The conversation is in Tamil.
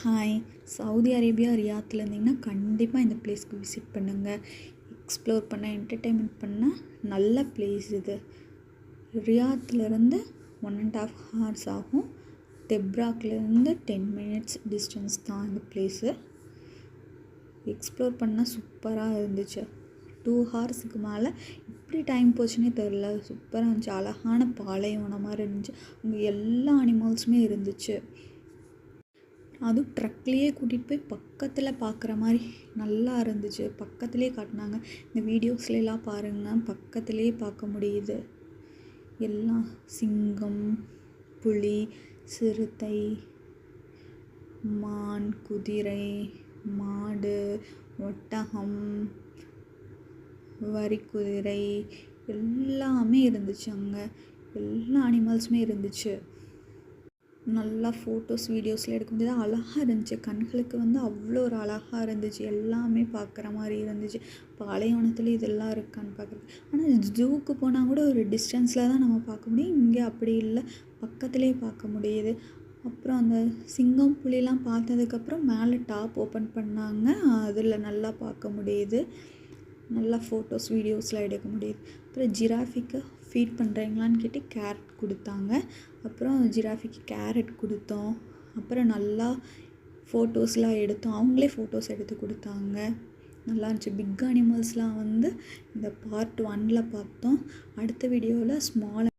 ஹாய், சவுதி அரேபியா ரியாத்தில் இருந்தீங்கன்னா கண்டிப்பாக இந்த பிளேஸ்க்கு விசிட் பண்ணுங்கள். எக்ஸ்ப்ளோர் பண்ண, என்டர்டெயின்மெண்ட் பண்ண நல்ல பிளேஸ் இது. ரியாத்துலேருந்து 1.5 hours ஆகும். தெப்ராக்லேருந்து 10 minutes டிஸ்டன்ஸ் தான் இந்த பிளேஸு. எக்ஸ்ப்ளோர் பண்ணால் சூப்பராக இருந்துச்சு. 2 hours மேலே எப்படி டைம் போச்சுன்னே தெரில. சூப்பராக இருந்துச்சு. அழகான பாலைவனம் மாதிரி இருந்துச்சு. அங்கே எல்லா அனிமல்ஸுமே இருந்துச்சு. அதுவும் ட்ரக்லேயே கூட்டிகிட்டு போய் பக்கத்தில் பார்க்குற மாதிரி நல்லா இருந்துச்சு. பக்கத்துலேயே காட்டினாங்க. இந்த வீடியோஸ்லாம் பாருங்கள், பக்கத்துலேயே பார்க்க முடியுது. எல்லாம் சிங்கம், புலி, சிறுத்தை, மான், குதிரை, மாடு, ஒட்டகம், வரிக்குதிரை எல்லாமே இருந்துச்சு. அங்கே எல்லா அனிமல்ஸுமே இருந்துச்சு. நல்லா ஃபோட்டோஸ் வீடியோஸ்லாம் எடுக்க முடியாது. அழகாக இருந்துச்சு. கண்களுக்கு அவ்வளோ ஒரு அழகாக இருந்துச்சு. எல்லாமே பார்க்குற மாதிரி இருந்துச்சு. பாலைவனத்தில் இதெல்லாம் இருக்கான்னு பார்க்குறது. ஆனால் ஜூக்கு போனால் கூட ஒரு டிஸ்டன்ஸில் தான் நம்ம பார்க்க முடியும். இங்கே அப்படி இல்லை, பக்கத்துலேயே பார்க்க முடியுது. அப்புறம் அந்த சிங்கம், புலிலாம் பார்த்ததுக்கப்புறம் மேலே டாப் ஓப்பன் பண்ணாங்க. அதில் நல்லா பார்க்க முடியுது. நல்லா ஃபோட்டோஸ் வீடியோஸ்லாம் எடுக்க முடியுது. அப்புறம் ஜிராஃபிக்கு ஃபீட் பண்ணுறீங்களான்னு கேட்டு கேரட் கொடுத்தாங்க. அப்புறம் ஜிராஃபிக்கு கேரட் கொடுத்தோம். அப்புறம் நல்லா ஃபோட்டோஸ்லாம் எடுத்தோம். அவங்களே ஃபோட்டோஸ் எடுத்து கொடுத்தாங்க. நல்லா இருந்துச்சு. பிக் அனிமல்ஸ்லாம் இந்த பார்ட் 1ல் பார்த்தோம். அடுத்த வீடியோவில் ஸ்மால்